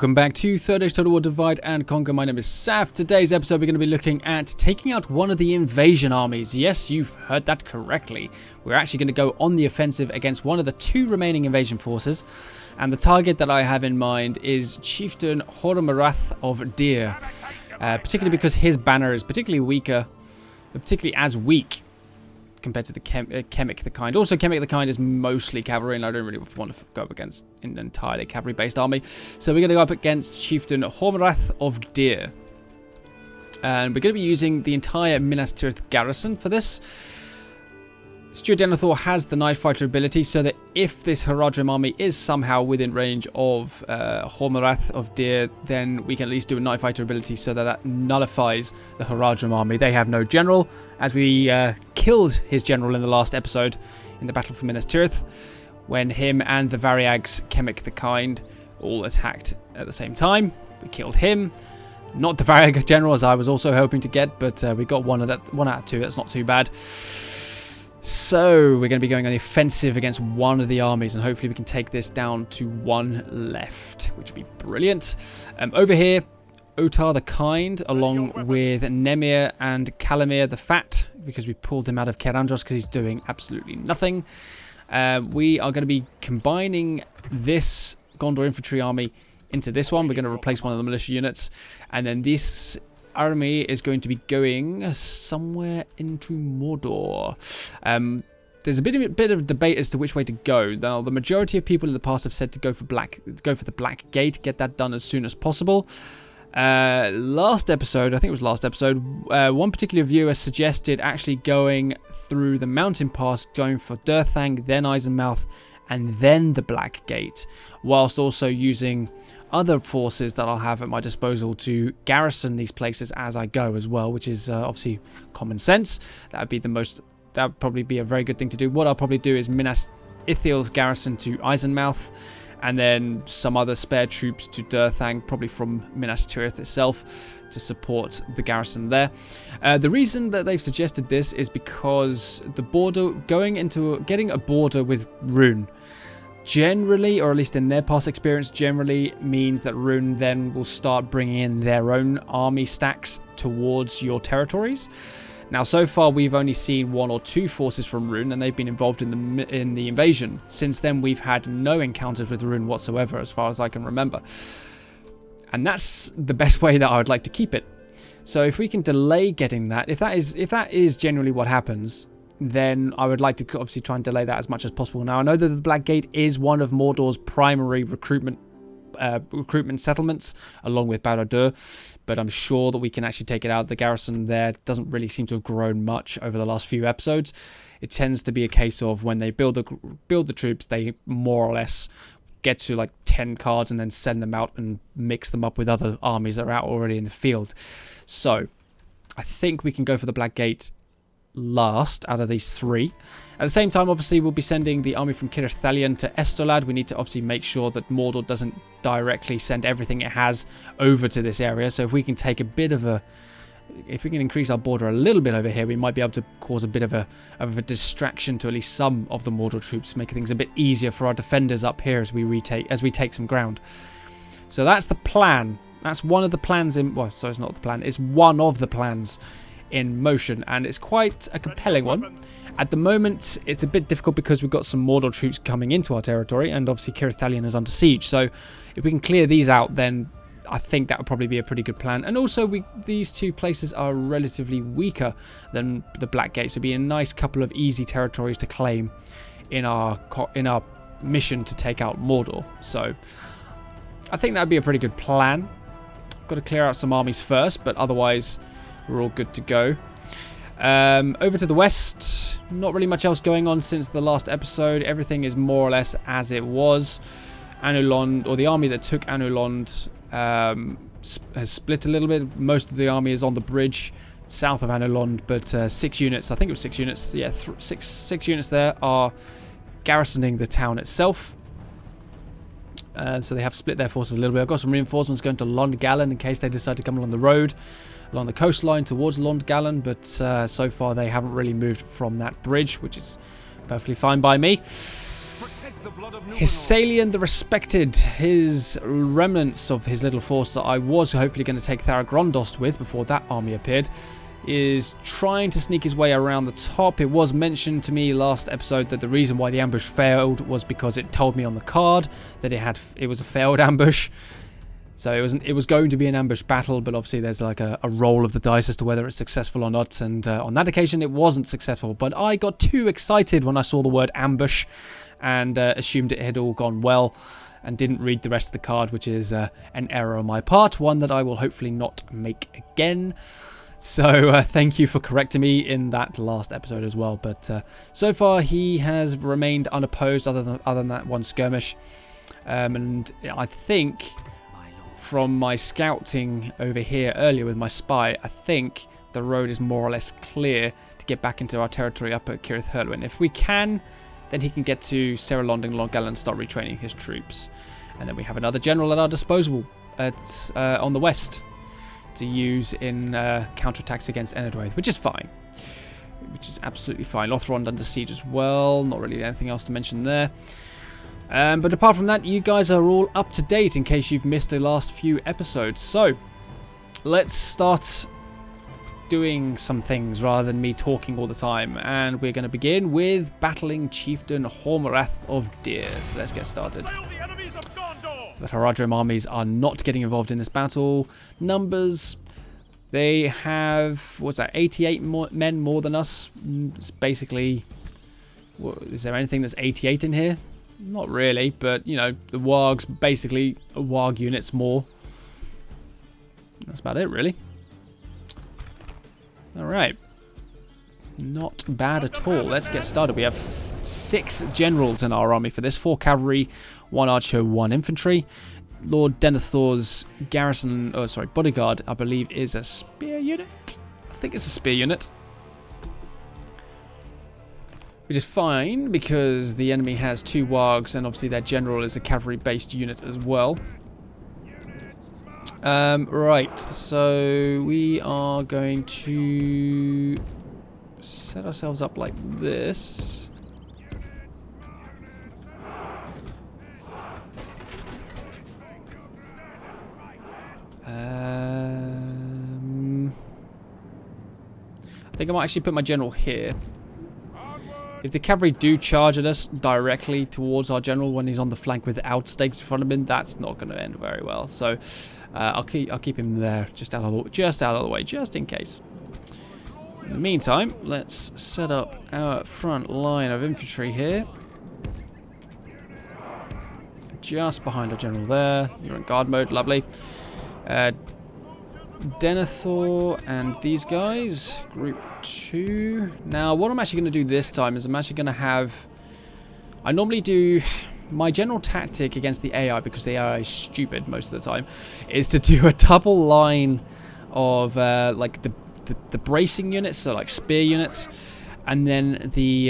Welcome back to Third Age Total War Divide and Conquer. My name is Saf. Today's episode we're going to be looking at taking out one of the invasion armies. Yes, you've heard that correctly. We're actually going to go on the offensive against one of the two remaining invasion forces. And the target that I have in mind is Chieftain Hormarath of Deer. Particularly because his banner is particularly as weak compared to the Chemic the Kind. Also, Chemic the Kind is mostly cavalry, and I don't really want to go up against an entirely cavalry-based army. So we're going to go up against Chieftain Hormarath of Deer. And we're going to be using the entire Minas Tirith garrison for this. Stuart Denethor has the Night Fighter ability, so that if this Haradrim army is somehow within range of Hormarath of Deer, then we can at least do a Night Fighter ability so that that nullifies the Haradrim army. They have no general, as we killed his general in the last episode in the Battle for Minas Tirith, when him and the Variags Chemic the Kind all attacked at the same time. We killed him. Not the Variag general, as I was also hoping to get, but we got one out of two. That's not too bad. So we're going to be going on the offensive against one of the armies, and hopefully we can take this down to one left, which would be brilliant. Over here, Otar the Kind, along with Nemir and Kalamir the Fat, because we pulled him out of Kerandros because he's doing absolutely nothing. We are going to be combining this Gondor infantry army into this one. We're going to replace one of the militia units, and then this army is going to be going somewhere into Mordor. There's a bit of debate as to which way to go. Now, the majority of people in the past have said to go for the Black Gate, get that done as soon as possible. Last episode, I think it was last episode, one particular viewer suggested actually going through the mountain pass, going for Durthang, then Eisenmouth, and then the Black Gate, whilst also using other forces that I'll have at my disposal to garrison these places as I go as well, which is obviously common sense. That would probably be a very good thing to do. What I'll probably do is Minas Ithil's garrison to Eisenmouth, and then some other spare troops to Durthang, probably from Minas Tirith itself, to support the garrison there. The reason that they've suggested this is because the border, getting a border with Rune, generally, or at least in their past experience, generally means that Rune then will start bringing in their own army stacks towards your territories. Now, so far, we've only seen one or two forces from Rune, and they've been involved in the invasion. Since then, we've had no encounters with Rune whatsoever, as far as I can remember. And that's the best way that I would like to keep it. So if we can delay getting that, if that is generally what happens, then I would like to obviously try and delay that as much as possible. Now, I know that the Black Gate is one of Mordor's primary recruitment settlements, along with Barad-dûr, but I'm sure that we can actually take it out. The garrison there doesn't really seem to have grown much over the last few episodes. It tends to be a case of when they build the troops, they more or less get to like 10 cards and then send them out and mix them up with other armies that are out already in the field. So I think we can go for the Black Gate last out of these three. At the same time, obviously, we'll be sending the army from Cirith Thalion to Estolad. We need to obviously make sure that Mordor doesn't directly send everything it has over to this area. So if we can take if we can increase our border a little bit over here, we might be able to cause a bit of a distraction to at least some of the Mordor troops, making things a bit easier for our defenders up here as we take some ground. So that's the plan. That's one of the plans it's not the plan. It's one of the plans in motion, and it's quite a compelling one. At the moment, it's a bit difficult because we've got some Mordor troops coming into our territory, and obviously Cirith Thalion is under siege. So if we can clear these out, then I think that would probably be a pretty good plan. And also, these two places are relatively weaker than the Black Gate, so it'd be a nice couple of easy territories to claim in our mission to take out Mordor. So I think that would be a pretty good plan. Got to clear out some armies first, but otherwise we're all good to go. Over to the west, not really much else going on since the last episode. Everything is more or less as it was. Anulond, or the army that took Anulond, has split a little bit. Most of the army is on the bridge south of Anulond, but 6 units, I think it was 6 units, yeah, six units there are garrisoning the town itself. So they have split their forces a little bit. I've got some reinforcements going to Londgallen in case they decide to come along the road, along the coastline towards Londgallen, but so far they haven't really moved from that bridge, which is perfectly fine by me. Thalion the Respected, his remnants of his little force that I was hopefully going to take Tharagrondosht with before that army appeared, is trying to sneak his way around the top. It was mentioned to me last episode that the reason why the ambush failed was because it told me on the card that it was a failed ambush. So it was going to be an ambush battle, but obviously there's like a roll of the dice as to whether it's successful or not, and on that occasion it wasn't successful. But I got too excited when I saw the word ambush and assumed it had all gone well and didn't read the rest of the card, which is an error on my part, one that I will hopefully not make again. So thank you for correcting me in that last episode as well. But so far he has remained unopposed other than that one skirmish. And I think from my scouting over here earlier with my spy, I think the road is more or less clear to get back into our territory up at Cirith Thalion. If we can, then he can get to Seralond and Longgal and start retraining his troops. And then we have another general at our disposal on the west to use in counterattacks against Enedwaith, which is fine. Which is absolutely fine. Lothrond under siege as well. Not really anything else to mention there. But apart from that, you guys are all up to date in case you've missed the last few episodes. So, let's start doing some things rather than me talking all the time. And we're going to begin with battling Chieftain Hormorath of Deer. So let's get started. So the Haradrim armies are not getting involved in this battle. Numbers, they have, what's that, 88 men more than us. It's basically, is there anything that's 88 in here? Not really, but, you know, the wargs, basically, warg units more. That's about it, really. Alright. Not bad at all. Let's get started. We have 6 generals in our army for this. 4 cavalry, 1 archer, 1 infantry. Lord Denethor's garrison, bodyguard, I believe, is a spear unit. I think it's a spear unit. Which is fine, because the enemy has 2 wargs, and obviously their general is a cavalry-based unit as well. Right, so we are going to set ourselves up like this. I think I might actually put my general here. If the cavalry do charge at us directly towards our general when he's on the flank without stakes in front of him, that's not going to end very well. So I'll keep him there, just out of the way, just in case. In the meantime, let's set up our front line of infantry here, just behind our general there. You're in guard mode, lovely. Denethor and these guys, group 2. Now, what I'm actually going to do this time is I'm actually going to have... I normally do... My general tactic against the AI, because the AI is stupid most of the time, is to do a double line of like the bracing units, so like spear units, and then the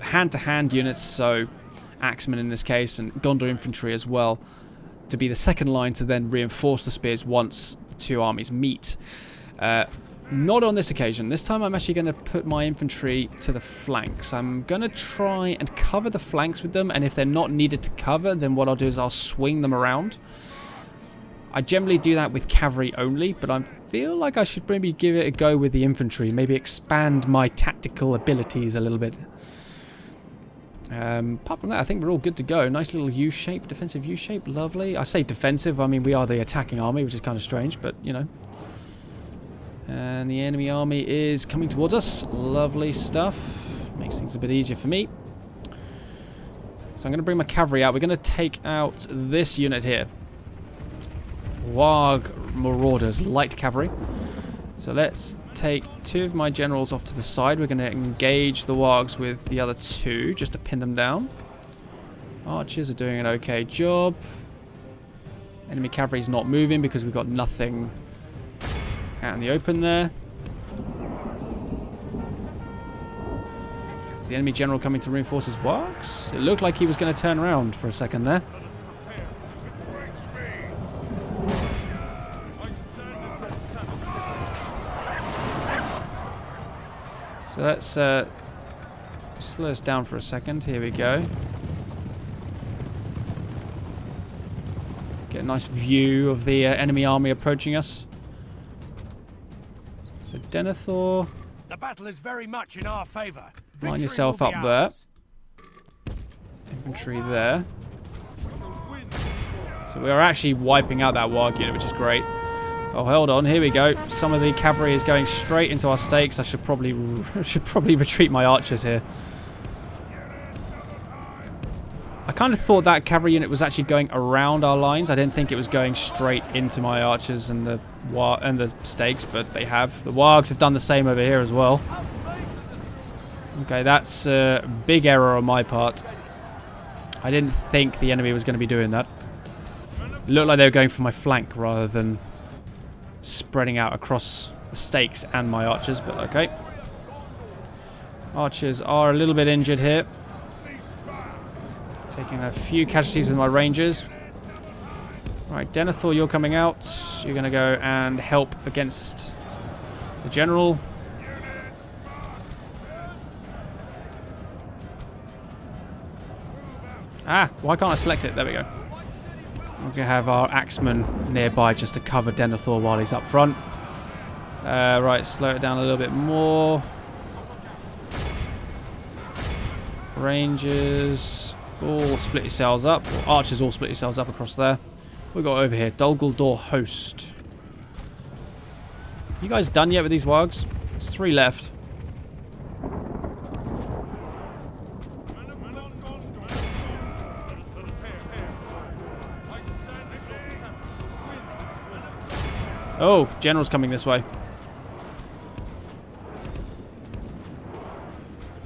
hand-to-hand units, so axemen in this case, and Gondor infantry as well, to be the second line to then reinforce the spears once the 2 armies meet. Not on this occasion. This time I'm actually going to put my infantry to the flanks. I'm going to try and cover the flanks with them, and if they're not needed to cover, then what I'll do is I'll swing them around. I generally do that with cavalry only, but I feel like I should maybe give it a go with the infantry, maybe expand my tactical abilities a little bit. Apart from that, I think we're all good to go. Nice little U-shape, defensive U-shape, lovely. I say defensive, I mean we are the attacking army, which is kind of strange, but you know. And the enemy army is coming towards us. Lovely stuff. Makes things a bit easier for me. So I'm going to bring my cavalry out. We're going to take out this unit here. Warg Marauders, light cavalry. So let's take 2 of my generals off to the side. We're going to engage the wargs with the other 2, just to pin them down. Archers are doing an okay job. Enemy cavalry's not moving because we've got nothing out in the open there. Is the enemy general coming to reinforce his wargs? It looked like he was going to turn around for a second there. So let's slow us down for a second. Here we go. Get a nice view of the enemy army approaching us. So Denethor, The battle is very much in our favor. line yourself up there. Infantry there. So we are actually wiping out that Warg unit, which is great. Oh, hold on. Here we go. Some of the cavalry is going straight into our stakes. I should probably retreat my archers here. I kind of thought that cavalry unit was actually going around our lines. I didn't think it was going straight into my archers and the stakes, but they have. The Wargs have done the same over here as well. Okay, that's a big error on my part. I didn't think the enemy was going to be doing that. It looked like they were going for my flank rather than spreading out across the stakes and my archers, but okay. Archers are a little bit injured here. Taking a few casualties with my rangers. Right, Denethor, you're coming out. You're going to go and help against the general. Ah, why can't I select it? There we go. We're going to have our axeman nearby just to cover Denethor while he's up front. Right, slow it down a little bit more. Rangers, all split yourselves up. Or archers, all split yourselves up across there. We've got over here, Dulguldur Host. You guys done yet with these wargs? There's 3 left. Oh, general's coming this way.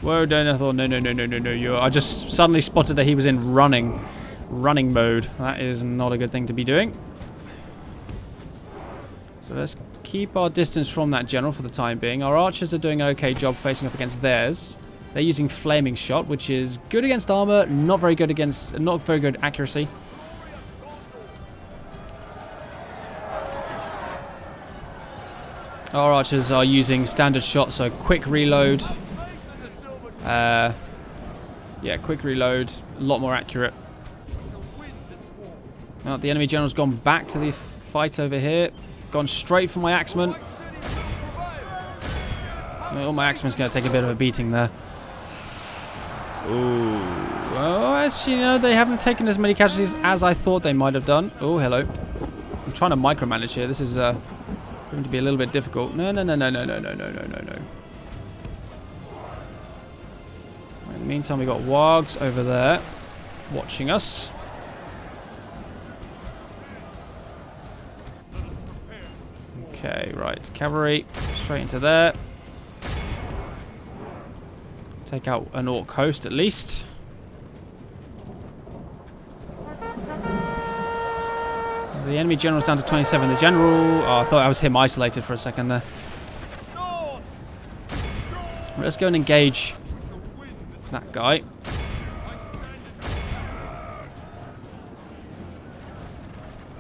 Whoa, Denethor, no. I just suddenly spotted that he was in running mode. That is not a good thing to be doing. So let's keep our distance from that general for the time being. Our archers are doing an okay job facing up against theirs. They're using flaming shot, which is good against armor, not very good accuracy. Our archers are using standard shot, so quick reload. Yeah, quick reload, a lot more accurate. Now the enemy general's gone back to the fight over here. Gone straight for my axeman. Oh, my axeman's going to take a bit of a beating there. Ooh. Well, actually, you know, they haven't taken as many casualties as I thought they might have done. Oh, hello. I'm trying to micromanage here. This is going to be a little bit difficult. No. In the meantime, we've got wargs over there watching us. Okay, right. Cavalry straight into there. Take out an orc host at least. The enemy general's down to 27. The general... Oh, I thought I was him isolated for a second there. Let's go and engage that guy.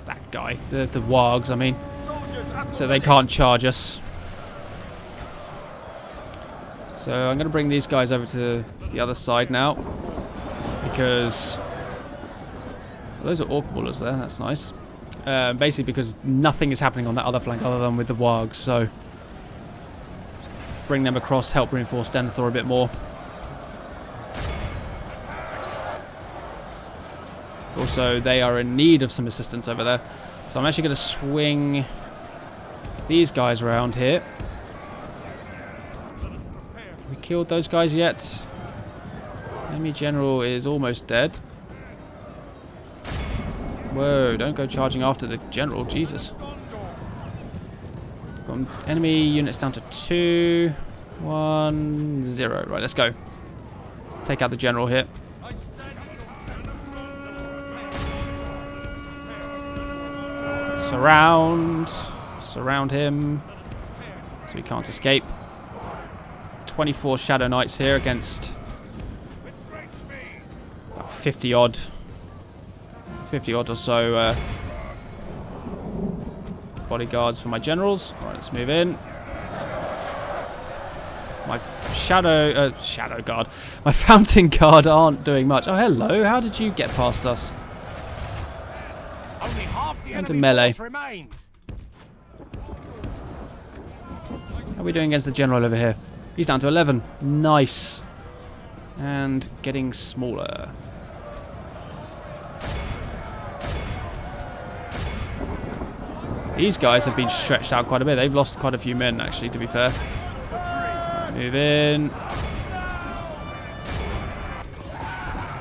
That guy. The wargs, I mean. So they can't charge us. So I'm going to bring these guys over to the other side now. Because... Well, those are orc ballers there. That's nice. Basically because nothing is happening on that other flank other than with the wargs. So bring them across, help reinforce Denethor a bit more. Also, they are in need of some assistance over there. So I'm actually going to swing these guys around here. Have we killed those guys yet? Enemy general is almost dead. Whoa, don't go charging after the general, Jesus. Got enemy units down to 2, 1, 0. Right, let's go. Let's take out the general here. Surround him so he can't escape. 24 Shadow Knights here against about 50 odd or so bodyguards for my generals. All right, let's move in. My shadow guard, my fountain guard aren't doing much. Oh, hello. How did you get past us? Only half to melee. Remains. How are we doing against the general over here? He's down to 11. Nice. And getting smaller. These guys have been stretched out quite a bit. They've lost quite a few men, actually, to be fair. Move in.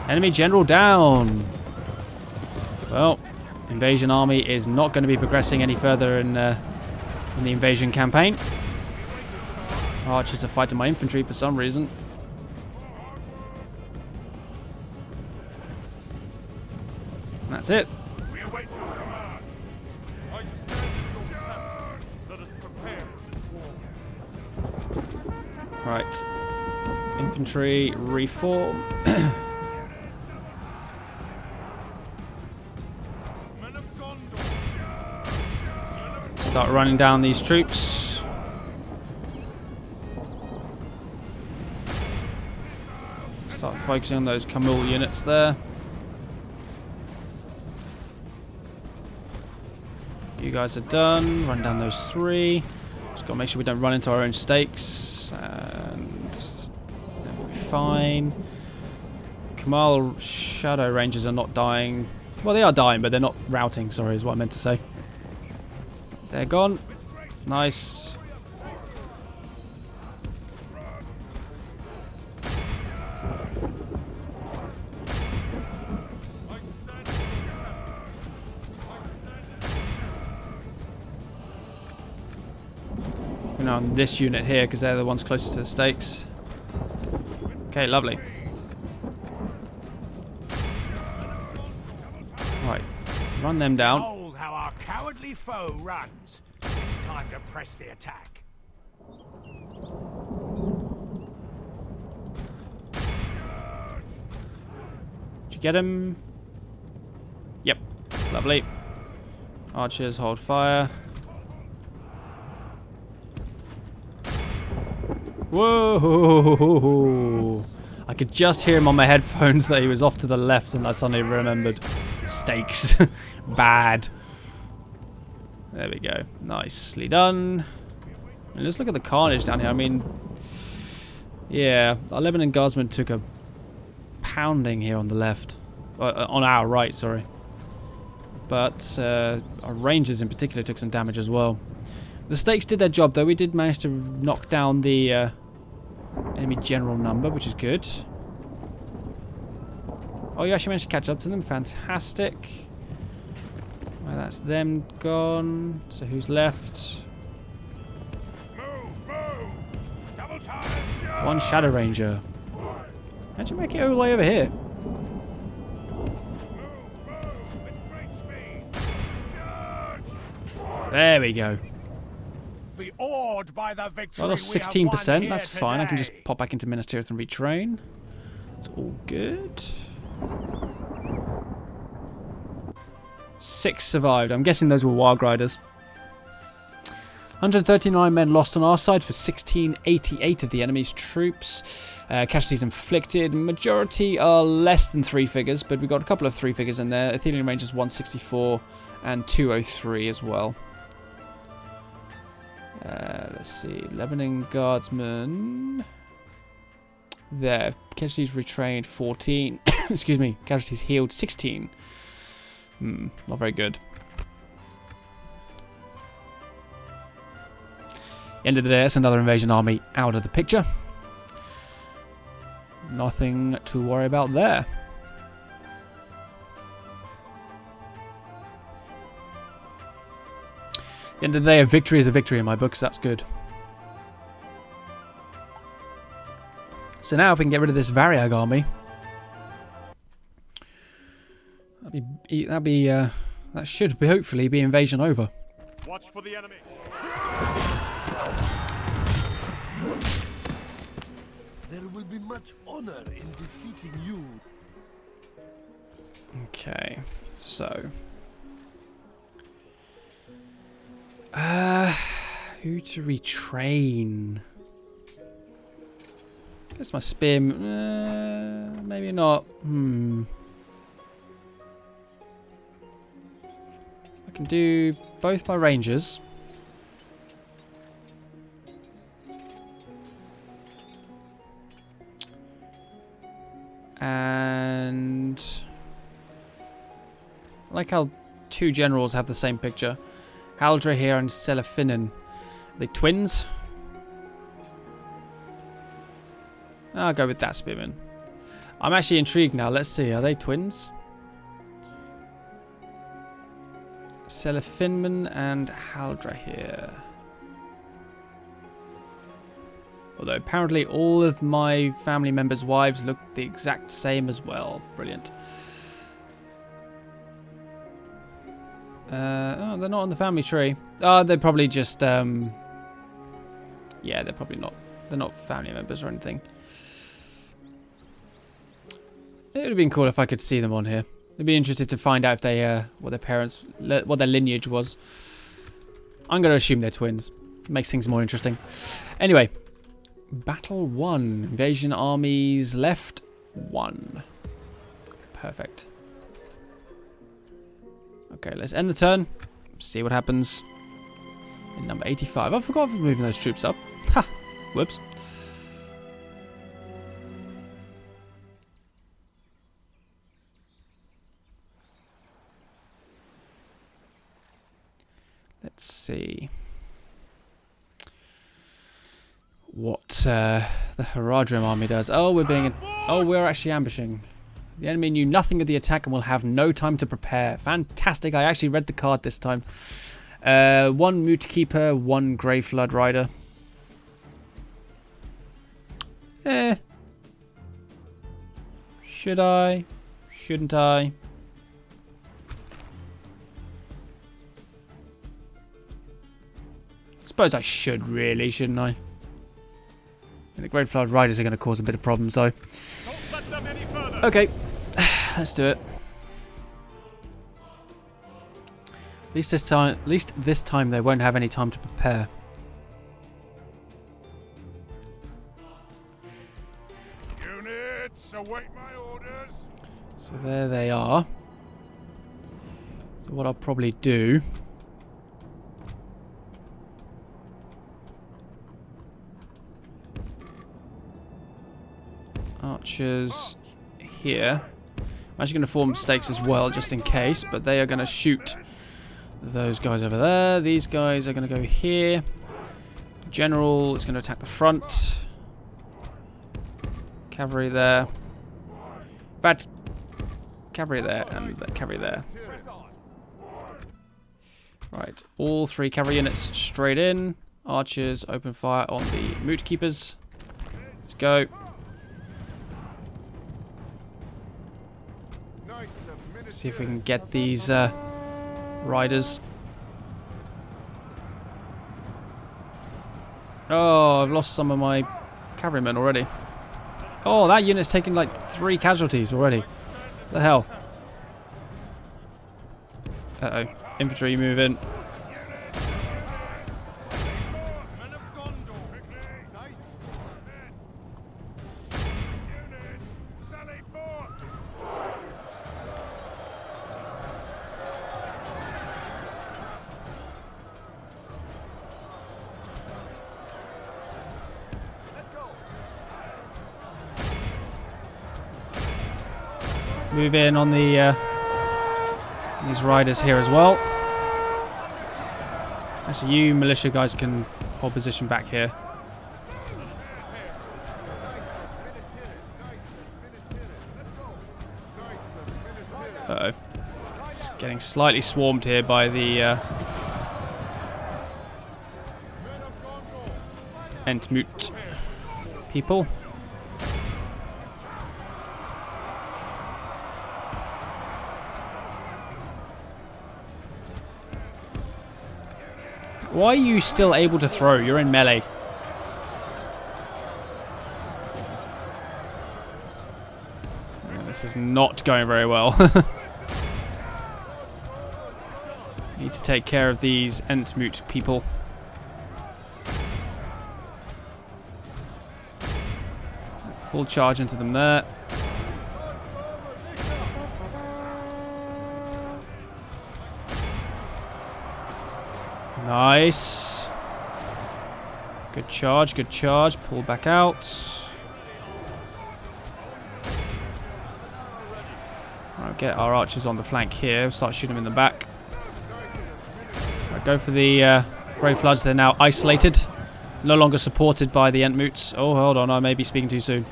Enemy general down. Well, invasion army is not going to be progressing any further in the invasion campaign. Archers are fighting my infantry for some reason. And that's it. Right. Infantry reform. Start running down these troops. Start focusing on those Camul units there. You guys are done. Run down those 3. Just got to make sure we don't run into our own stakes. And then we'll be fine. Kamal Shadow Rangers are not dying. Well, they are dying, but they're not routing, sorry, is what I meant to say. They're gone. Nice. On this unit here because they're the ones closest to the stakes. Okay, lovely. Right, run them down. Behold how our cowardly foe runs. It's time to press the attack. Did you get him? Yep, lovely. Archers hold fire. Whoa! I could just hear him on my headphones that he was off to the left, and I suddenly remembered. Stakes. Bad. There we go. Nicely done. And let's look at the carnage down here. I mean, yeah, our Lebanon Guardsmen took a pounding here on the left. On our right, sorry. But our Rangers in particular took some damage as well. The stakes did their job, though. We did manage to knock down the enemy general number, which is good. Oh, you actually managed to catch up to them. Fantastic. Well, that's them gone. So who's left? One Shadow Ranger. How'd you make it all the way over here? There we go. Be awed by the victory. Well, that's 16%. That's fine. I can just pop back into Minas Tirith and retrain. It's all good. 6 survived. I'm guessing those were Warg Riders. 139 men lost on our side for 1688 of the enemy's troops. Casualties inflicted. Majority are less than 3 figures, but we've got a couple of 3 figures in there. Athenian Rangers 164 and 203 as well. Let's see. Lebanon Guardsmen. There. Casualties retrained 14. Excuse me. Casualties healed 16. Not very good. End of the day, that's another invasion army out of the picture. Nothing to worry about there. At the end of the day, a victory is a victory in my books. That's good. So now if we can get rid of this Variag army, that should be hopefully be invasion over. Watch for the enemy. There will be much honor in defeating you. Okay, so who to retrain? Guess my spear. Maybe not. I can do both my rangers. And I like how two generals have the same picture. Haldrahir and Celafinin. Are they twins? I'll go with that spearman. I'm actually intrigued now. Let's see. Are they twins? Celafinman and Haldrahir. Although apparently all of my family members' wives look the exact same as well. Brilliant. Oh, they're not on the family tree. Oh, they're probably just... yeah, they're probably not. They're not family members or anything. It would have been cool if I could see them on here. I'd be interested to find out if they, what their parents, what their lineage was. I'm going to assume they're twins. Makes things more interesting. Anyway, Battle 1. Invasion armies left 1. Perfect. Okay, let's end the turn. See what happens in number 85. I forgot for moving those troops up. Ha! Whoops. Let's see what the Haradrim army does. Oh, we're actually ambushing. The enemy knew nothing of the attack and will have no time to prepare. Fantastic! I actually read the card this time. 1 Moot Keeper, 1 Grey Flood Rider. Should I? Shouldn't I? Suppose I should, really, shouldn't I? The Great Flood Riders are going to cause a bit of problems, though. Okay, let's do it. At least this time they won't have any time to prepare. Units, await my orders. So there they are. So what I'll probably do... Archers here. I'm actually going to form stakes as well, just in case, but they are going to shoot those guys over there. These guys are going to go here. General is going to attack the front. Cavalry there. In fact, cavalry there and the cavalry there. Right, all 3 cavalry units straight in. Archers open fire on the Moot Keepers. Let's go. See if we can get these riders. Oh, I've lost some of my cavalrymen already. Oh, that unit's taken like 3 casualties already. What the hell? Uh-oh. Infantry, move in. Move in on the these riders here as well. Actually, you militia guys can hold position back here. Uh-oh. It's getting slightly swarmed here by the Entmoot people. Why are you still able to throw? You're in melee. This is not going very well. Need to take care of these Entmoot people. Full charge into them there. Nice. Good charge, good charge. Pull back out. Alright, get our archers on the flank here. Start shooting them in the back. Right, go for the Grey Floods. They're now isolated. No longer supported by the Entmoots. Oh, hold on. I may be speaking too soon.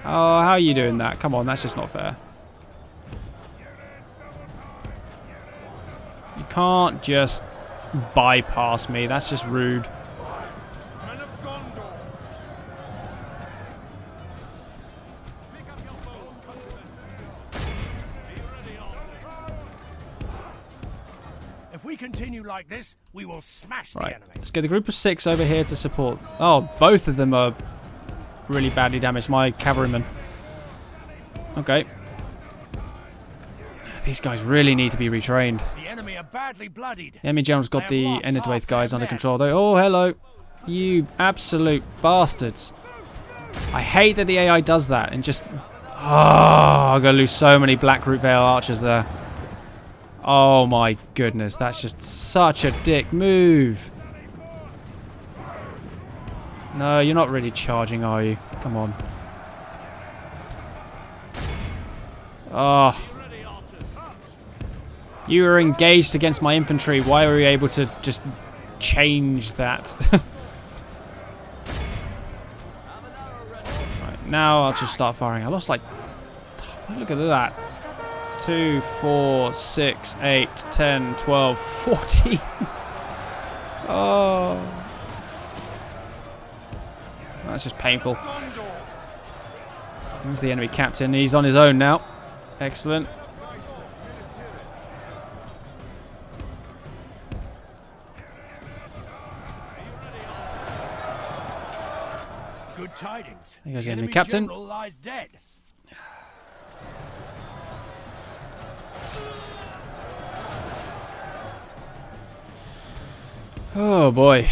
Oh, how are you doing that? Come on, that's just not fair. You can't just bypass me. That's just rude. Men of Gondor. Pick up your bows, countrymen. Be ready, archers. If we continue like this, we will smash the Right, enemy. let's get the group of 6 over here to support. Oh, both of them are really badly damaged. My cavalrymen. Okay. These guys really need to be retrained. The enemy are badly bloodied. The enemy general's got They the have lost Enedwaith half guys their under men. control though. Oh, hello. You absolute bastards. I hate that the AI does that and just... Oh, I'm going to lose so many Black Root Vale archers there. Oh my goodness, that's just such a dick move. No, you're not really charging, are you? Come on. Oh. You were engaged against my infantry. Why were you able to just change that? Right, now I'll just start firing. I lost like... Look at that. 2, 4, 6, 8, 10, 12, 14. Oh. That's just painful. There's the enemy captain. He's on his own now. Excellent. Good tidings. There goes the The enemy enemy captain. general lies dead. Oh boy.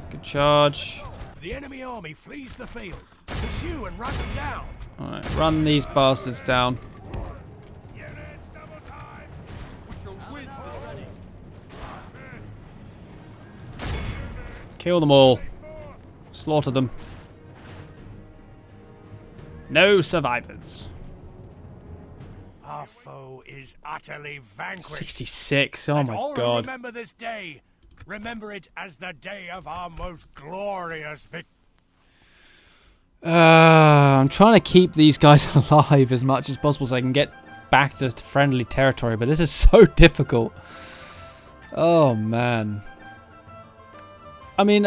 Good charge. The enemy army flees the field. Pursue and run them down. Alright, run these bastards down. Kill them all. Slaughter them. No survivors. Our foe is utterly vanquished. 66. Oh Let my all who god. remember this day. Remember it as the day of our most glorious victory. I'm trying to keep these guys alive as much as possible so I can get back to friendly territory, but this is so difficult. Oh man. I mean,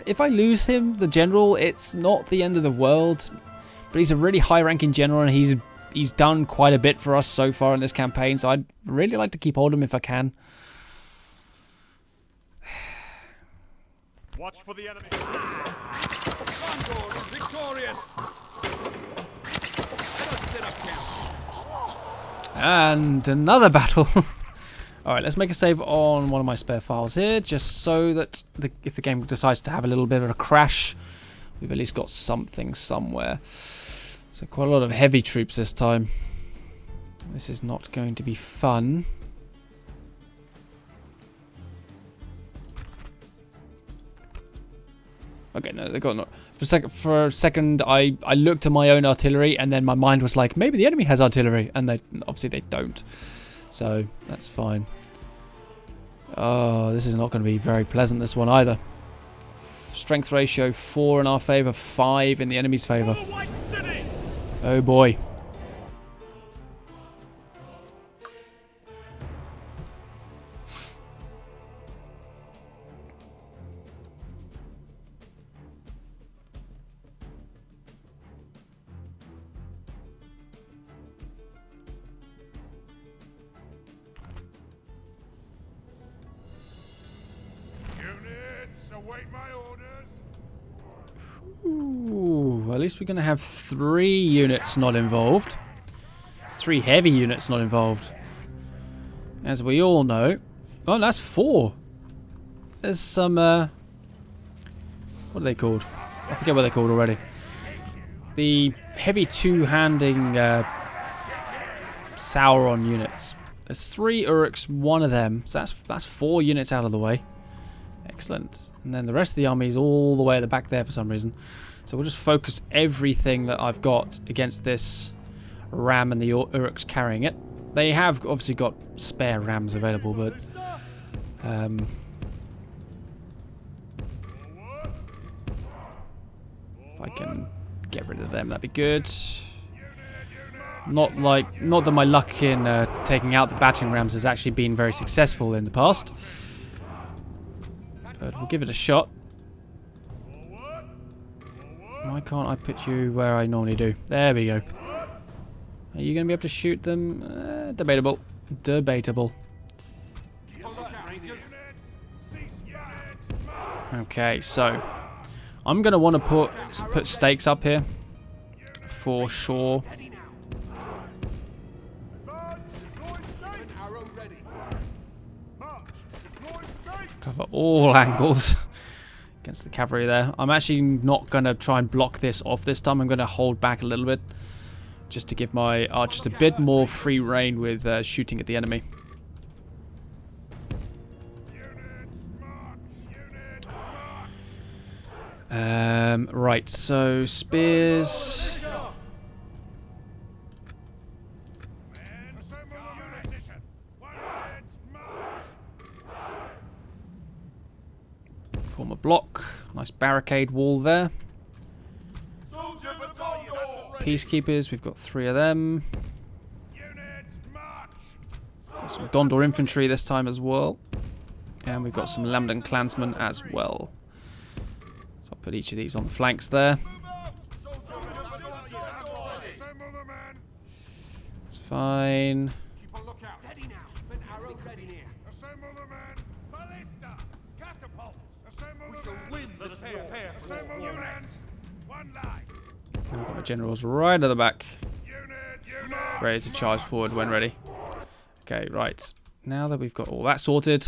if I lose him, the general, it's not the end of the world. But he's a really high-ranking general, and he's done quite a bit for us so far in this campaign. So I'd really like to keep hold of him if I can. Watch for the enemy. Gondor is victorious. Let us set up camp. And another battle. Alright, let's make a save on one of my spare files here, just so that if the game decides to have a little bit of a crash, we've at least got something somewhere. So quite a lot of heavy troops this time. This is not going to be fun. Okay, no, they got no. For a second, I looked at my own artillery, and then my mind was like, maybe the enemy has artillery, and obviously they don't. So that's fine. Oh, this is not going to be very pleasant, this one either. Strength ratio 4 in our favour, 5 in the enemy's favour. Oh boy. Await my orders. Ooh, at least we're going to have 3 units not involved. 3 heavy units not involved. As we all know. Oh, that's 4. There's some What are they called? I forget what they're called already. The heavy two-handing Sauron units. There's 3 Uruks, 1 of them. So that's 4 units out of the way. Excellent. And then the rest of the army is all the way at the back there for some reason. So we'll just focus everything that I've got against this ram and the Uruks carrying it. They have obviously got spare rams available, but if I can get rid of them, that'd be good. Not that my luck in taking out the battering rams has actually been very successful in the past, but we'll give it a shot. Why can't I put you where I normally do? There we go. Are you going to be able to shoot them? Debatable. Debatable. Okay, so I'm going to want to put stakes up here for sure. Cover all angles against the cavalry there. I'm actually not going to try and block this off this time. I'm going to hold back a little bit just to give my archers a bit more free rein with shooting at the enemy. Right, so spears. Form a block. Nice barricade wall there. Peacekeepers, we've got 3 of them. Got some Gondor infantry this time as well. And we've got some Lambden clansmen as well. So I'll put each of these on the flanks there. It's fine. And I've got my generals right at the back, ready to charge forward when ready. Okay, right. Now that we've got all that sorted,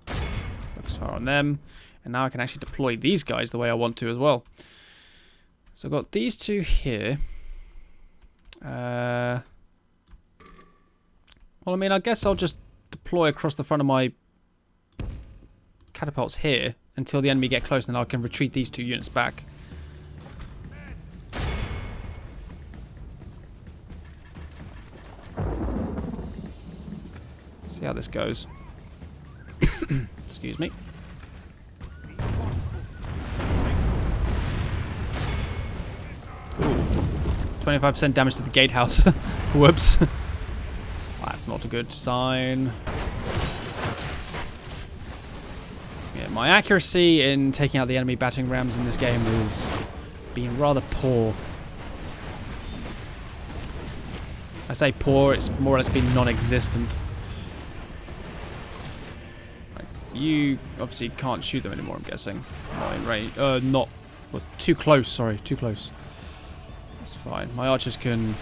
focus fire on them, and now I can actually deploy these guys the way I want to as well. So I've got these 2 here. Well, I mean, I guess I'll just deploy across the front of my catapults here until the enemy get close, and then I can retreat these 2 units back. See how this goes. Excuse me. Ooh. 25% damage to the gatehouse. Whoops. That's not a good sign. Yeah, my accuracy in taking out the enemy battering rams in this game has been rather poor. I say poor, it's more or less been non-existent. Right, you obviously can't shoot them anymore, I'm guessing. Not in range. Not. Well, too close, sorry, too close. That's fine. My archers can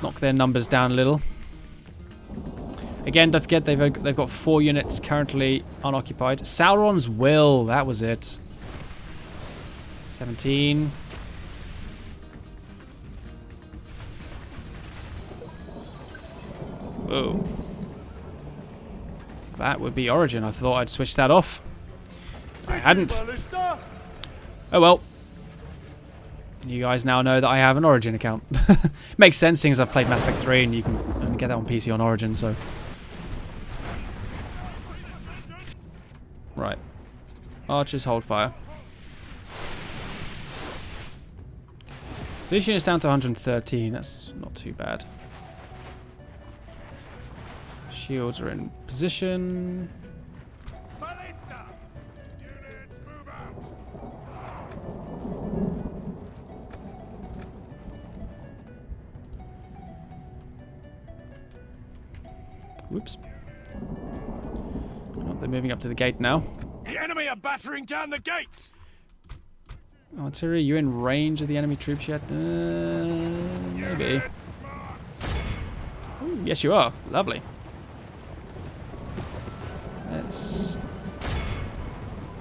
knock their numbers down a little. Again, don't forget they've got 4 units currently unoccupied. Sauron's Will, that was it. 17. Whoa. That would be Origin. I thought I'd switch that off. I hadn't. Oh well. You guys now know that I have an Origin account. Makes sense, seeing as I've played Mass Effect 3 and you can only get that on PC on Origin, so... Right. Archers hold fire. So this unit's down to 113. That's not too bad. Shields are in position. Whoops. Oh, they're moving up to the gate now. The enemy are battering down the gates. Artillery, you in range of the enemy troops yet? Maybe. Ooh, yes, you are. Lovely. Let's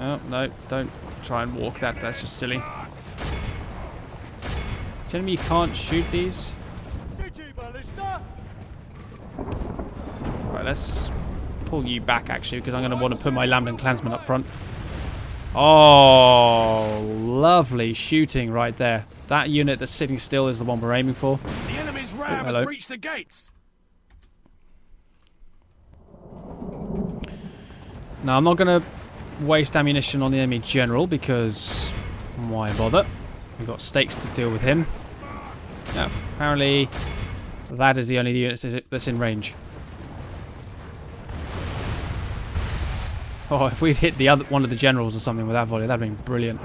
Oh, no, don't try and walk that. That's just silly. Telling me you can't shoot these? Right, let's pull you back, actually, because I'm going to want to put my Lambden Clansmen up front. Oh, lovely shooting right there. That unit that's sitting still is the one we're aiming for. The enemy's ram has breached the gates. Now, I'm not going to waste ammunition on the enemy general because why bother? We've got stakes to deal with him. No, apparently that is the only unit that's in range. Oh, if we'd hit the other one of the generals or something with that volley, that'd been brilliant.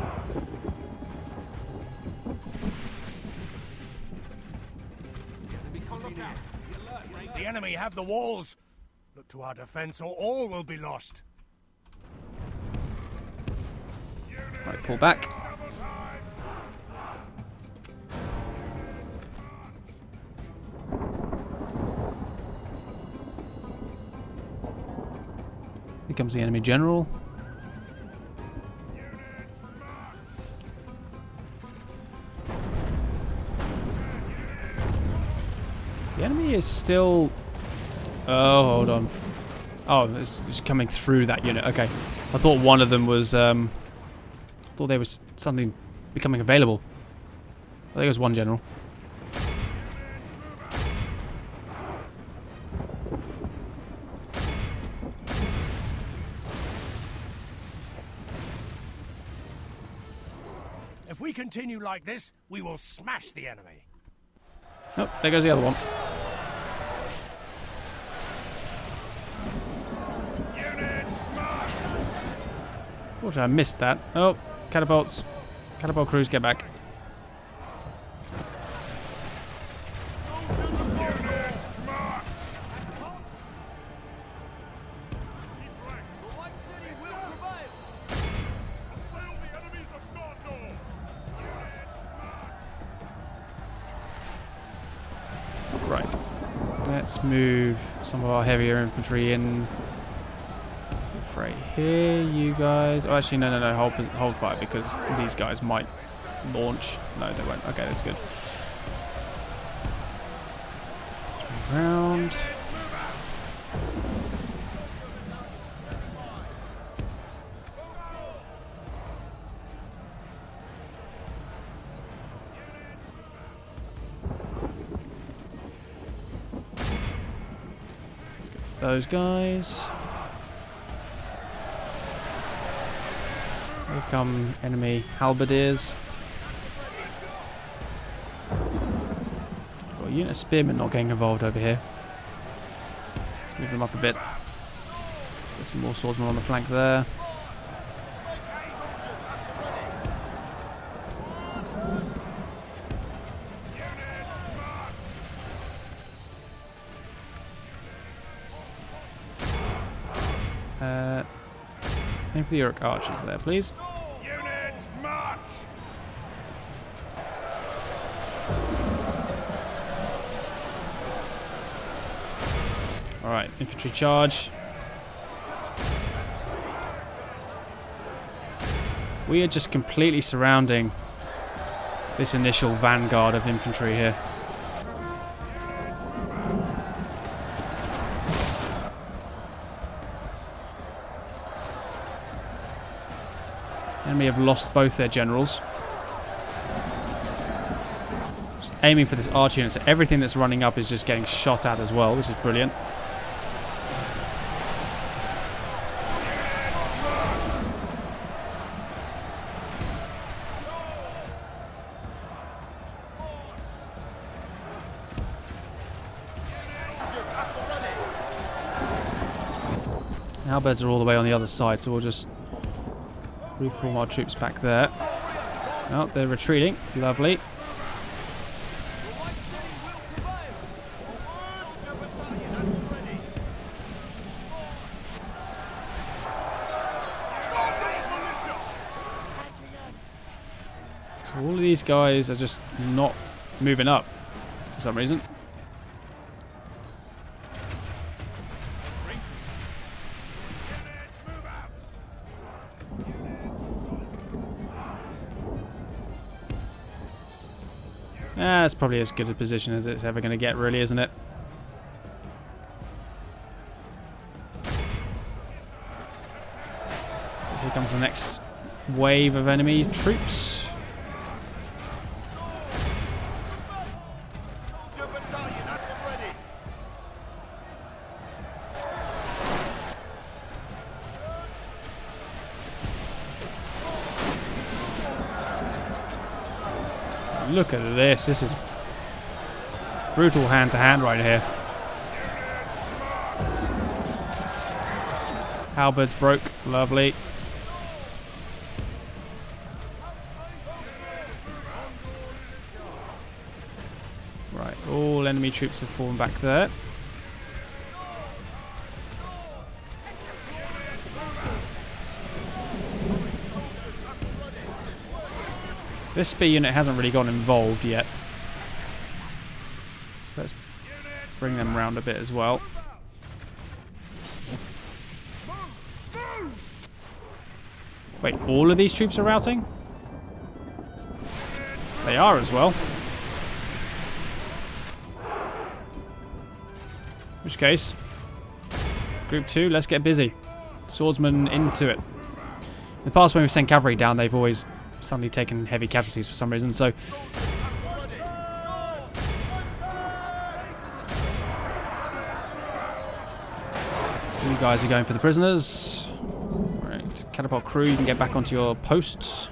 The enemy have the walls. Look to our defense or all will be lost. Right, pull back. Here comes the enemy general. The enemy is still... Oh, hold on. Oh, it's coming through that unit. Okay. I thought one of them was... I thought there was something becoming available. I think it was one general. If we continue like this, we will smash the enemy. Oh, there goes the other one. Unfortunately, I missed that. Oh, catapults. Catapult crews, get back. Right. Let's move some of our heavier infantry in. Right here, you guys. Oh, actually, no. Hold fire because these guys might launch. No, they won't. Okay, that's good. Let's move around. Let's go for those guys. Here come enemy halberdiers. Got a unit of spearmen not getting involved over here. Let's move them up a bit. Get some more swordsmen on the flank there. Aim for the Uruk archers there, please. Units march! Alright, infantry charge. We are just completely surrounding this initial vanguard of infantry here. Enemy have lost both their generals. Just aiming for this archer unit, so everything that's running up is just getting shot at as well, which is brilliant. Halberds are all the way on the other side, so we'll just reform our troops back there. Oh, they're retreating. Lovely. So all of these guys are just not moving up for some reason. That's probably as good a position as it's ever going to get, really, isn't it? Here comes the next wave of enemy troops. Look at this. This is brutal hand-to-hand right here. Halberds broke. Lovely. Right, all enemy troops have fallen back there. This spear unit hasn't really gone involved yet. So let's bring them around a bit as well. Wait, all of these troops are routing? They are as well. In which case, Group 2, let's get busy. Swordsmen into it. In the past when we've sent cavalry down, they've always suddenly taken heavy casualties for some reason, so... You guys are going for the prisoners. Right, catapult crew, you can get back onto your posts.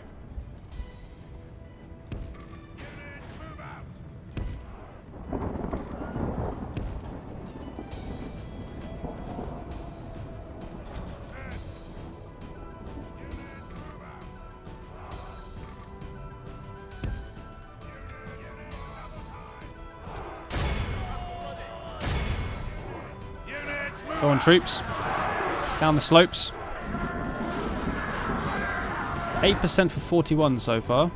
Go on, troops. Down the slopes. 8% for 41 so far.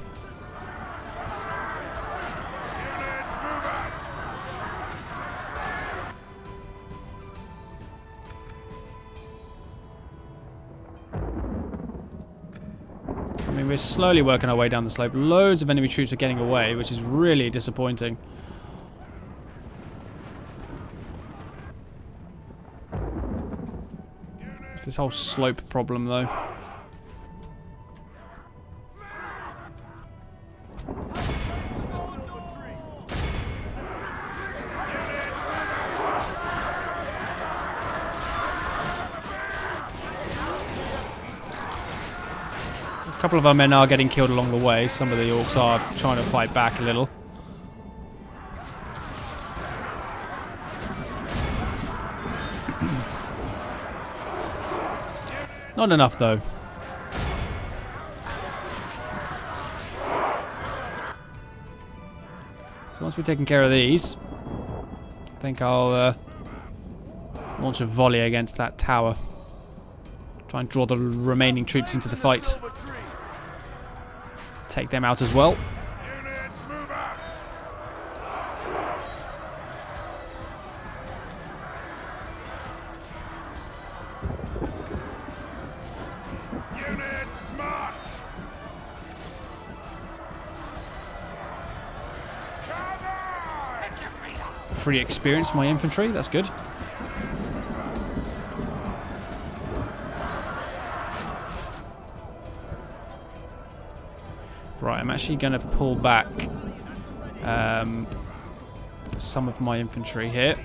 I mean, we're slowly working our way down the slope. Loads of enemy troops are getting away, which is really disappointing. This whole slope problem, though. A couple of our men are getting killed along the way. Some of the orcs are trying to fight back a little. Not enough, though. So once we've taken care of these, I think I'll launch a volley against that tower. Try and draw the remaining troops into the fight. Take them out as well. Free experience for my infantry, that's good. Right, I'm actually going to pull back some of my infantry here.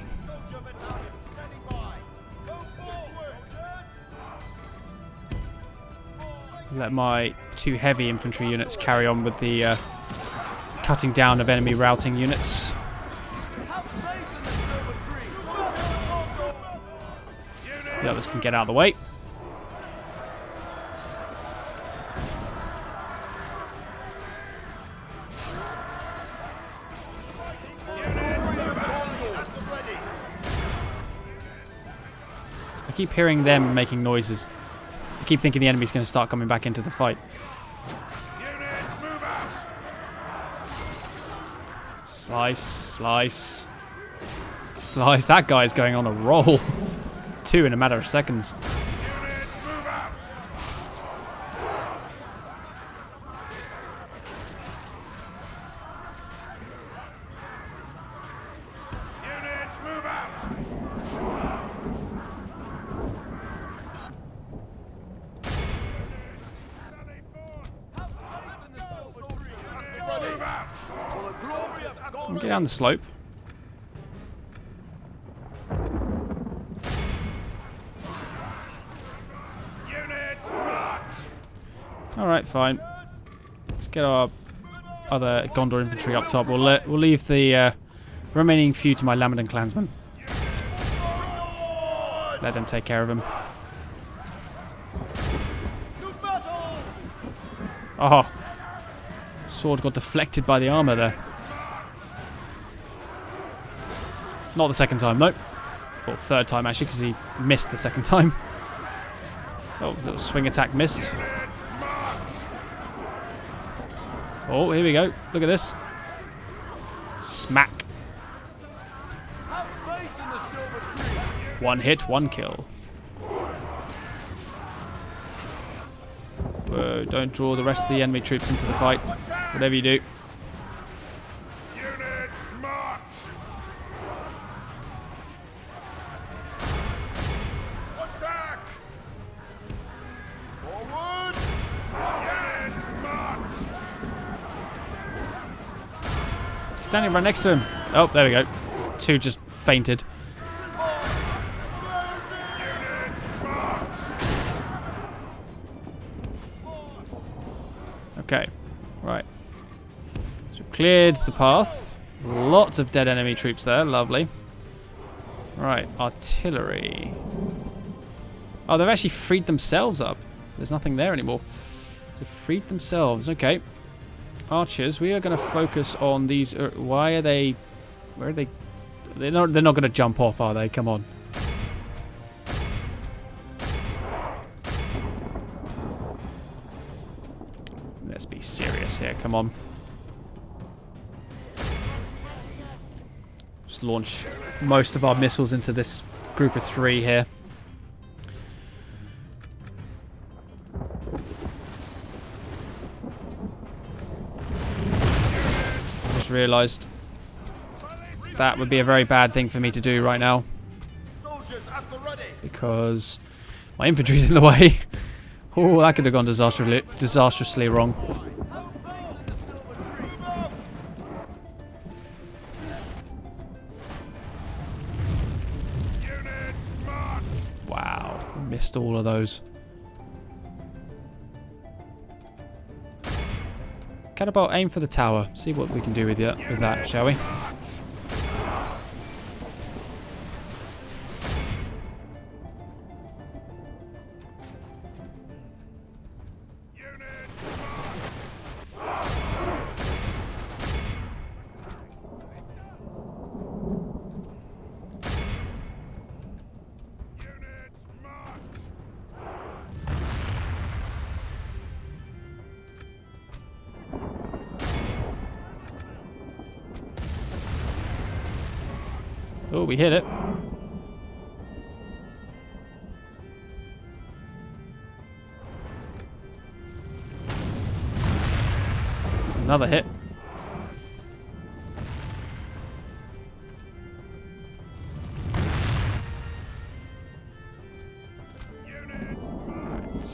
Let my 2 heavy infantry units carry on with the cutting down of enemy routing units. The others can get out of the way. I keep hearing them making noises. I keep thinking the enemy's going to start coming back into the fight. Slice, slice, slice. That guy's going on a roll. 2 in a matter of seconds. So get down the slope. Alright, fine. Let's get our other Gondor infantry up top. We'll leave the remaining few to my Lamadan clansmen. Let them take care of him. Oh. Sword got deflected by the armor there. Not the second time, though. Or third time, actually, because he missed the second time. Oh, little swing attack missed. Oh, here we go. Look at this. Smack. One hit, one kill. Whoa, don't draw the rest of the enemy troops into the fight. Whatever you do. Standing right next to him. Oh, there we go. Two just fainted. Okay, right. So we've cleared the path. Lots of dead enemy troops there. Lovely. Right, artillery. Oh, they've actually freed themselves up. There's nothing there anymore. So freed themselves. Okay. Archers, we are going to focus on these. Why are they? Where are they? They're not going to jump off, are they? Come on. Let's be serious here. Come on. Just launch most of our missiles into this group of three here. Realised that would be a very bad thing for me to do right now because my infantry's in the way. Oh, that could have gone disastrously wrong. Wow, missed all of those. Catapult, aim for the tower. See what we can do with that, shall we? Oh, we hit it. It's another hit. Right.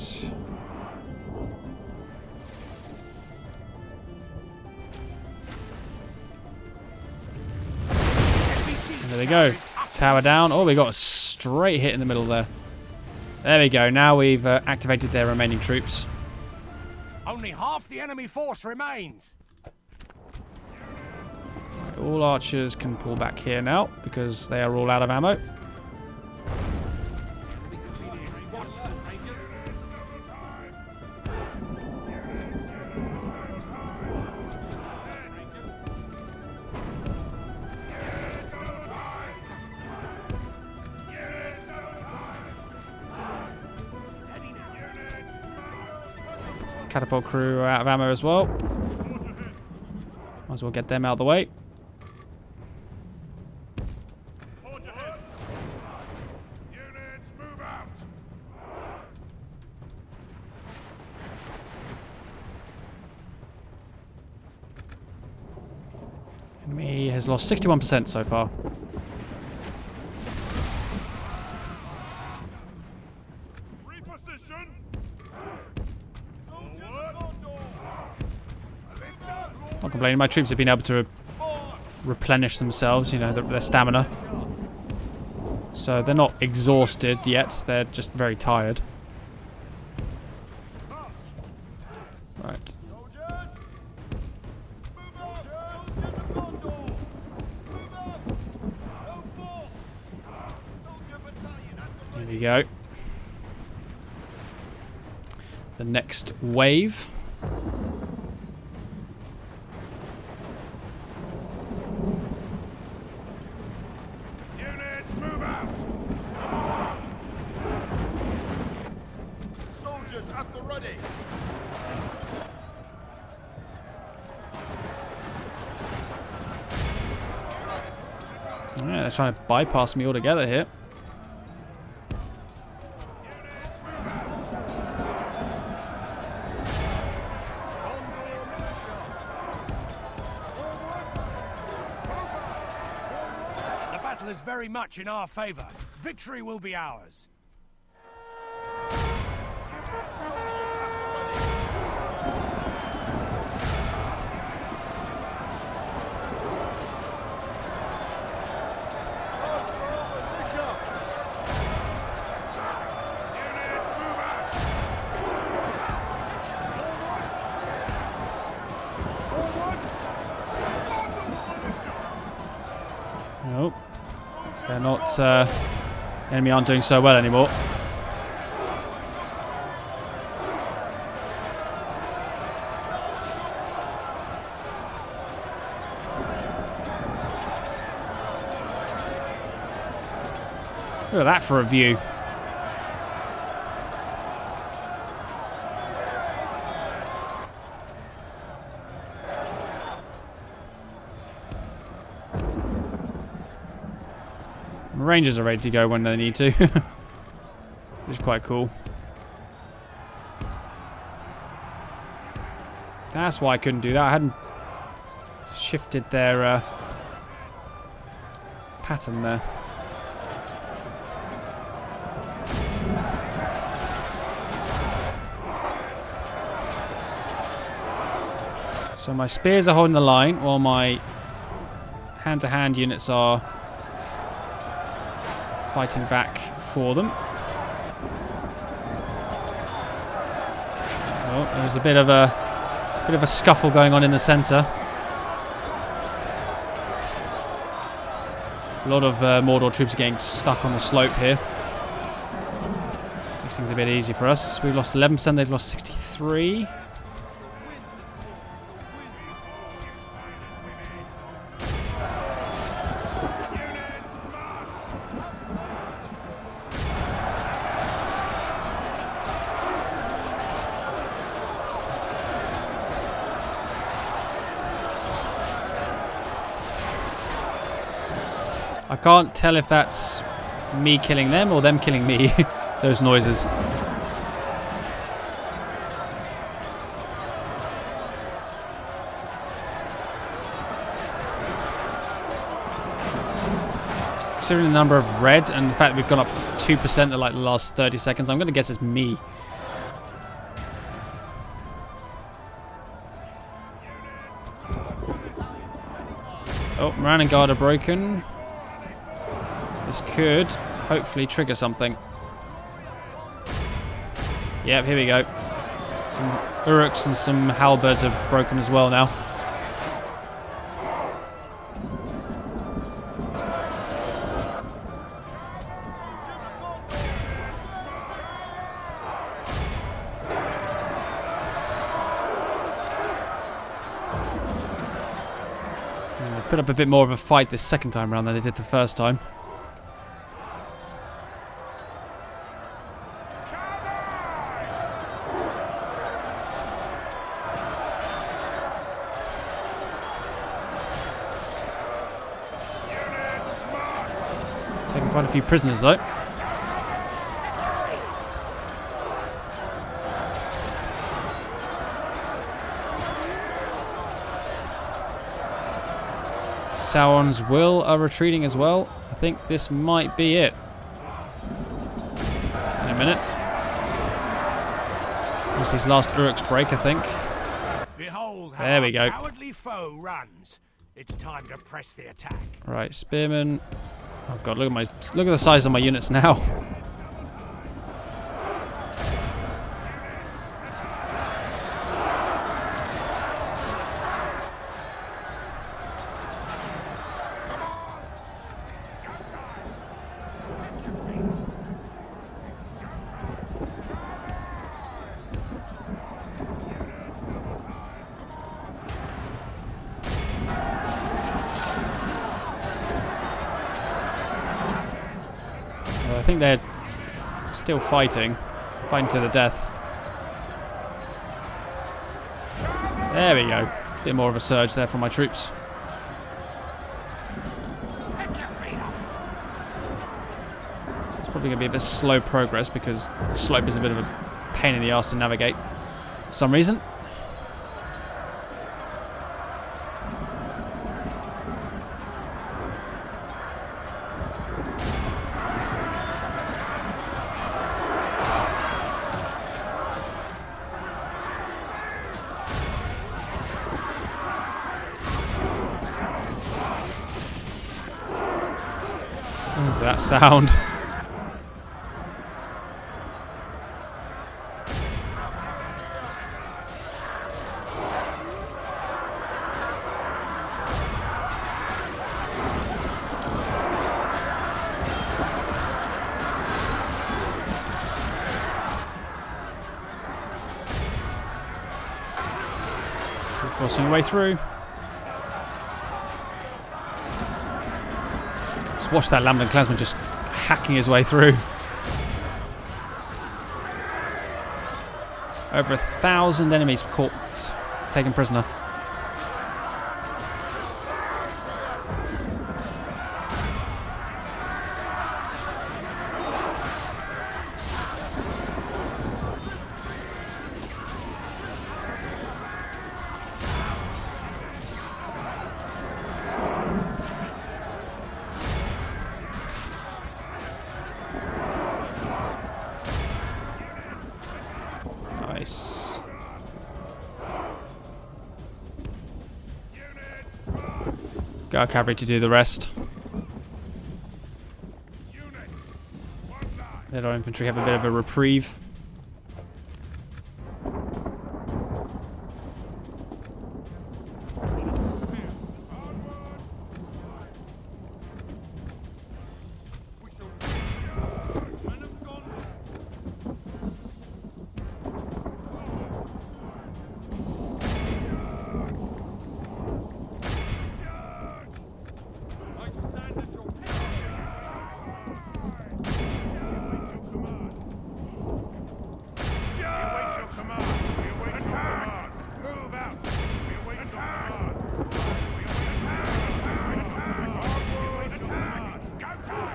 There we go. Tower down. Oh, we got a straight hit in the middle there. There we go. Now we've activated their remaining troops. Only half the enemy force remains. Right, all archers can pull back here now because they are all out of ammo. Catapult crew are out of ammo as well. Might as well get them out of the way. Enemy has lost 61% so far. Not complaining, my troops have been able to replenish themselves, you know, their stamina. So they're not exhausted yet, they're just very tired. Right. Here we go. The next wave. Units, move out! Soldiers at the ready. Yeah, they're trying to bypass me altogether here. The battle is very much in our favor. Victory will be ours. Nope. They're not... enemy aren't doing so well anymore. Look at that for a view. Rangers are ready to go when they need to. Which is quite cool. That's why I couldn't do that. I hadn't shifted their pattern there. So my spears are holding the line while my hand-to-hand units are fighting back for them. Oh, there's a bit of a scuffle going on in the centre. A lot of Mordor troops are getting stuck on the slope here. Makes things a bit easy for us. We've lost 11%, they've lost 63. I can't tell if that's me killing them or them killing me, those noises. Considering the number of red and the fact that we've gone up 2% in like the last 30 seconds, I'm going to guess it's me. Oh, Moran and Guard are broken. This could hopefully trigger something. Yep, here we go. Some Uruks and some Halberds have broken as well now. And they put up a bit more of a fight this second time around than they did the first time. Taking quite a few prisoners though. Sauron's will are retreating as well. I think this might be it. In a minute. This is last Uruks break, I think. Behold how there we go. our cowardly foe runs. It's time to press the attack. Right, spearmen. Oh god, look at the size of my units now. I think they're still fighting to the death. There we go. Bit more of a surge there from my troops. It's probably going to be a bit slow progress because the slope is a bit of a pain in the arse to navigate for some reason. What's that sound? Forcing your way through. Just watch that Lambent Clansman just hacking his way through. Over 1,000 enemies caught, taken prisoner. Nice. Got our cavalry to do the rest. Let our infantry have a bit of a reprieve.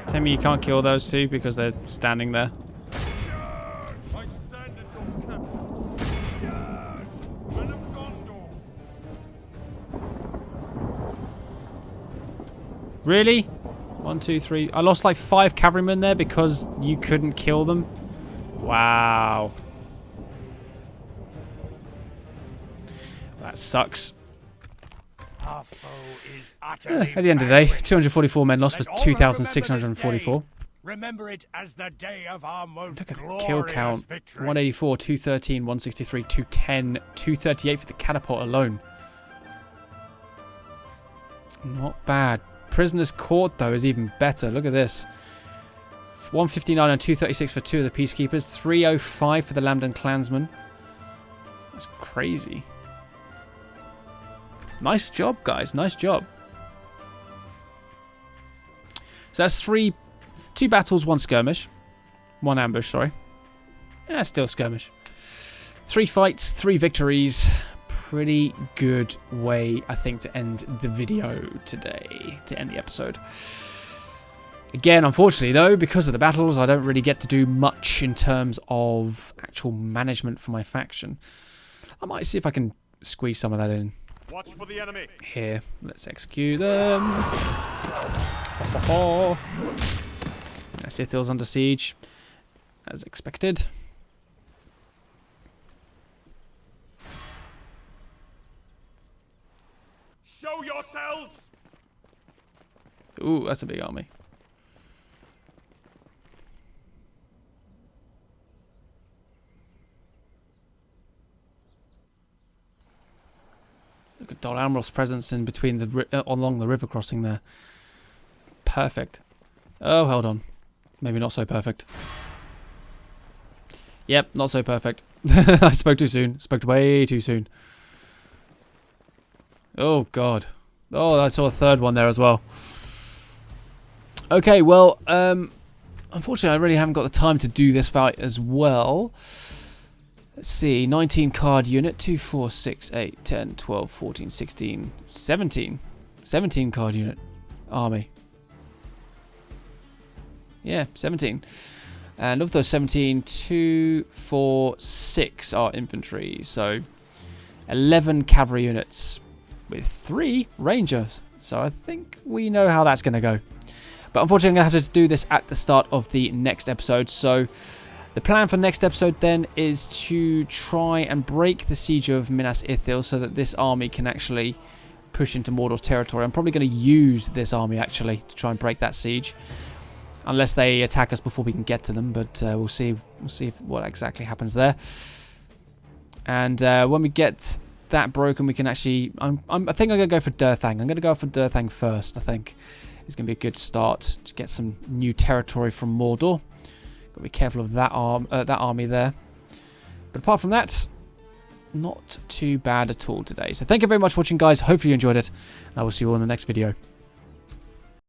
Tell me you can't kill those two because they're standing there. Really? 1, 2, 3. I lost like 5 cavalrymen there because you couldn't kill them. Wow. That sucks. Our foe is utterly At the end of the day, vanquished. 244 men lost for Let all remember this 2,644. day. Remember it as the day of our most Look at the glorious kill count. victory. 184, 213, 163, 210, 238 for the catapult alone. Not bad. Prisoners caught, though, is even better. Look at this. 159 and 236 for 2 of the Peacekeepers. 305 for the Lambden Clansmen. That's crazy. Nice job, guys. Nice job. So that's 2 battles, 1 skirmish. 1 ambush, sorry. Yeah, still skirmish. 3 fights, 3 victories. Pretty good way, I think, to end the video today. To end the episode. Again, unfortunately, though, because of the battles, I don't really get to do much in terms of actual management for my faction. I might see if I can squeeze some of that in. Watch for the enemy. Here, let's execute them. Sithil's under siege, as expected. Show yourselves! Ooh, that's a big army. Look at Dol Amros's presence in between the along the river crossing there. Perfect. Oh, hold on. Maybe not so perfect. Yep, not so perfect. I spoke too soon. Spoke way too soon. Oh, God. Oh, I saw a third one there as well. Okay, well, unfortunately, I really haven't got the time to do this fight as well. Let's see, 19 card unit, 2, 4, 6, 8, 10, 12, 14, 16, 17. 17 card unit army. Yeah, 17. And of those 17, 2, 4, 6 are infantry. So 11 cavalry units with 3 rangers. So I think we know how that's going to go. But unfortunately, I'm going to have to do this at the start of the next episode. So the plan for next episode then is to try and break the siege of Minas Tirith so that this army can actually push into Mordor's territory. I'm probably going to use this army actually to try and break that siege. Unless they attack us before we can get to them, but we'll see. We'll see what exactly happens there. And when we get that broken, we can actually. I think I'm going to go for Durthang. I'm going to go for Durthang first. I think it's going to be a good start to get some new territory from Mordor. Got to be careful of that army there. But apart from that, not too bad at all today. So thank you very much for watching, guys. Hopefully you enjoyed it, and I will see you all in the next video.